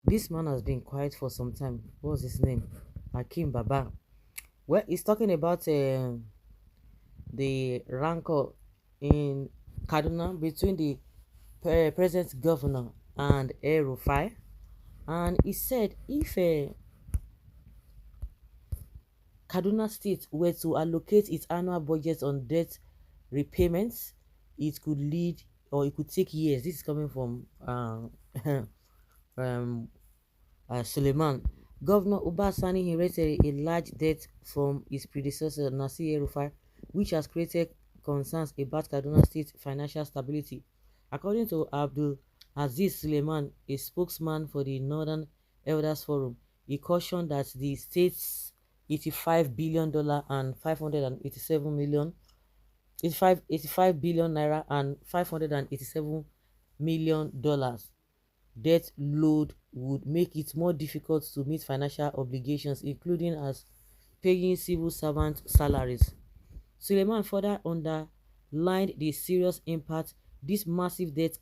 This man has been quiet for some time. What's his name? Hakim Baba. Well, he's talking about the rancor in Kaduna between the present governor and Elrufai. And he said if Kaduna State were to allocate its annual budget on debt repayments, it could lead or it could take years. This is coming from um, Suleiman. Governor Ubasani inherited a large debt from his predecessor Nasir Erufai, which has created concerns about Kaduna State financial stability. According to Abdul Azeeez Suleiman, a spokesman for the Northern Elders Forum, he cautioned that the state's $85 billion and 587 million 85 billion naira and $587 million debt load would make it more difficult to meet financial obligations, including as paying civil servant salaries. Suleiman further underlined the serious impact this massive debt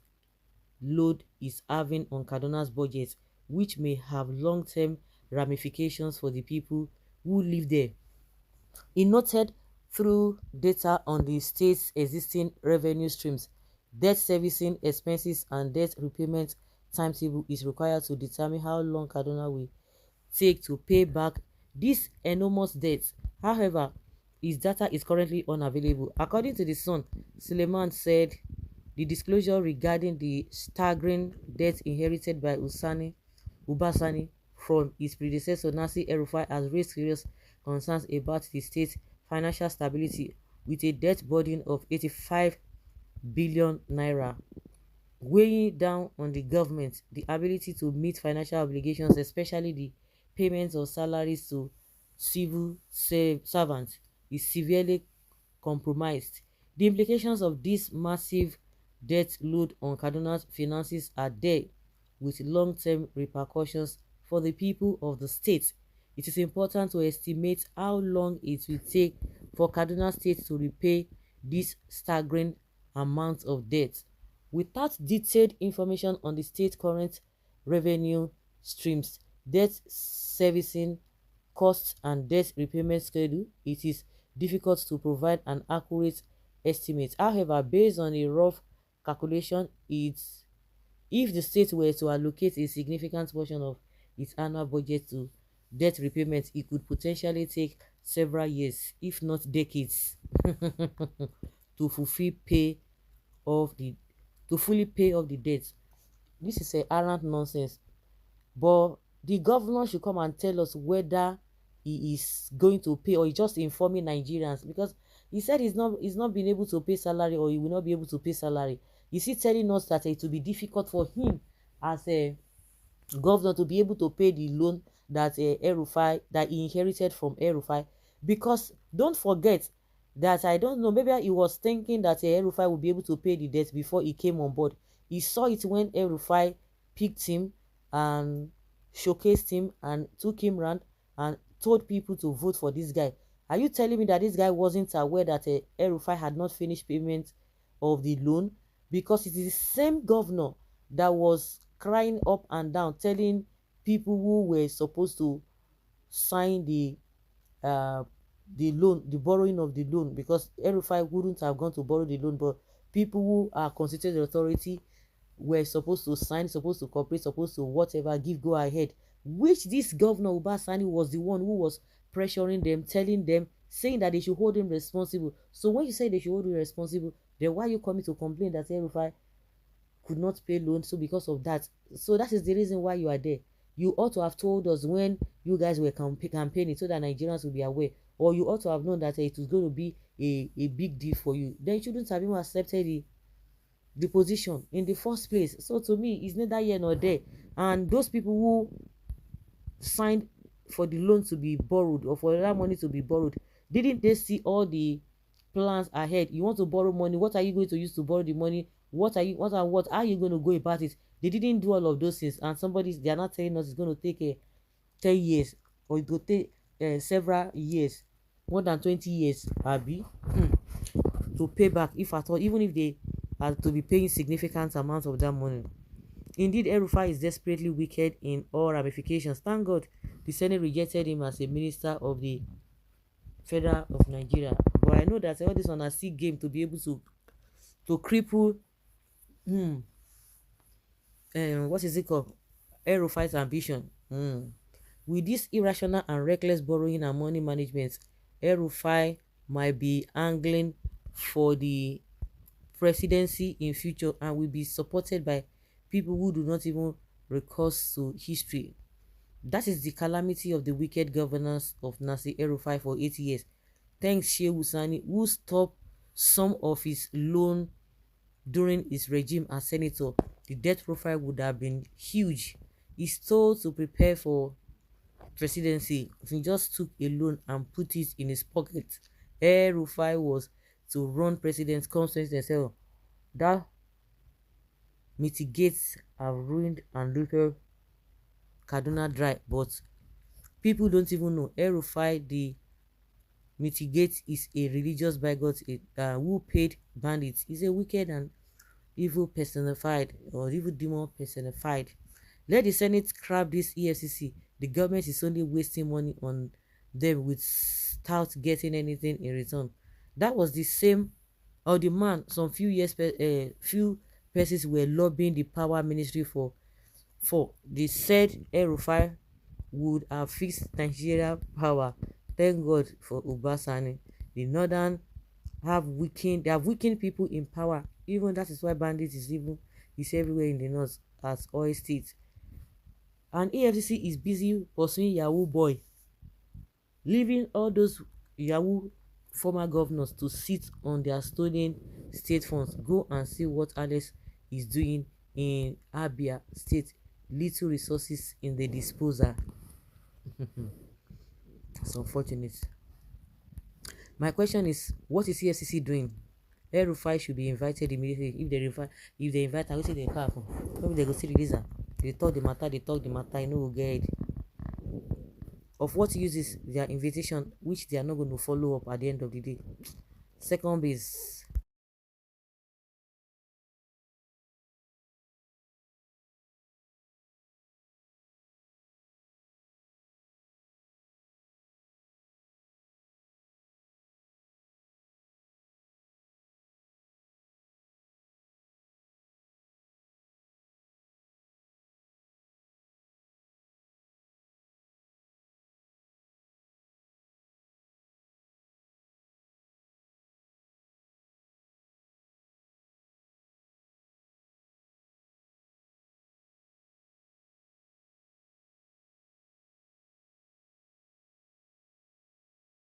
load is having on Kaduna's budget, which may have long-term ramifications for the people who live there. He noted through data on the state's existing revenue streams, debt servicing expenses and debt repayment timetable is required to determine how long Kaduna will take to pay back this enormous debt. However, his data is currently unavailable. According to the Sun, Suleiman said the disclosure regarding the staggering debt inherited by Ubasani from his predecessor Nasir El-Rufai has raised serious concerns about the state's financial stability, with a debt burden of 85 billion naira weighing down on the government. The ability to meet financial obligations, especially the payments of salaries to civil servants, is severely compromised. The implications of this massive debt load on Kaduna's finances are there, with long-term repercussions for the people of the state. It is important to estimate how long it will take for Kaduna State to repay this staggering amount of debt. Without detailed information on the state's current revenue streams, debt servicing costs and debt repayment schedule, it is difficult to provide an accurate estimate. However, based on a rough calculation, if the state were to allocate a significant portion of its annual budget to debt repayment, it could potentially take several years, if not decades, to fulfill pay off the to fully pay off the debt. This is a arrant nonsense. But the governor should come and tell us whether he is going to pay or he's just informing Nigerians, because he said he's not been able to pay salary, or he will not be able to pay salary. Is he telling us that it will be difficult for him as a governor to be able to pay the loan that Elrufai that he inherited from Elrufai? Because don't forget that, I don't know, maybe he was thinking that Elrufai would be able to pay the debt before he came on board. He saw it when Elrufai picked him and showcased him and took him round and told people to vote for this guy. Are you telling me that this guy wasn't aware that Elrufai had not finished payment of the loan? Because it is the same governor that was crying up and down, telling people who were supposed to sign uh the loan, the borrowing of the loan, because Elrufai wouldn't have gone to borrow the loan, but people who are constituted authority were supposed to sign, supposed to cooperate, supposed to whatever, give go ahead, which this governor Ubasani was the one who was pressuring them, telling them, saying that they should hold him responsible. So when you say they should hold him responsible, then why are you coming to complain that Elrufai could not pay loans? So because of that, so that is the reason why you are there. You ought to have told us when you guys were campaigning, so that Nigerians will be aware, or you ought to have known that it was going to be a big deal for you. Then you shouldn't have even accepted the position in the first place. So to me, it's neither here nor there. And those people who signed for the loan to be borrowed, or for that money to be borrowed, didn't they see all the plans ahead? You want to borrow money, what are you going to use to borrow the money? What are you going to go about it? They didn't do all of those things, and they are not telling us it's going to take 10 years, or it will take several years, more than 20 years, abi, to pay back, if at all, even if they are to be paying significant amounts of that money. Indeed, Elrufai is desperately wicked in all ramifications. Thank God the Senate rejected him as a minister of the Federal of Nigeria. But I know that all this on a sick game to be able to cripple what is it called? Elrufai's ambition. With this irrational and reckless borrowing and money management, Elrufai might be angling for the presidency in future and will be supported by people who do not even recourse to history. That is the calamity of the wicked governance of Nasir El-Rufai for 8 years. Thanks Shehu Sani, who stopped some of his loan during his regime as senator, the debt profile would have been huge. He's told to prepare for presidency. He just took a loan and put it in his pocket. El-Rufai was to run president come 2027. That mitigates have ruined and looted Kaduna dry, but people don't even know El-Rufai, the mitigate, is a religious bigot who paid bandits. He's a wicked and evil personified, or evil demon personified. Let the Senate crab this EFCC. The government is only wasting money on them without getting anything in return. That was the same, or the man some few persons were lobbying the power ministry for. They said El-Rufai would have fixed Nigeria power. Thank God for Obasani. The northern they have weakened people in power. Even that is why bandits is everywhere in the north as oil states. And EFCC is busy pursuing Yahoo boy, leaving all those Yahoo former governors to sit on their stolen state funds. Go and see what Alex is doing in Abia state. Little resources in the disposal. It's unfortunate. My question is, what is EFCC doing? El-Rufai should be invited immediately. If they invite, I will say they come. Maybe they go see the reason. They talk the matter. You know, we'll get it. Of what use is their invitation, which they are not going to follow up at the end of the day? Second base,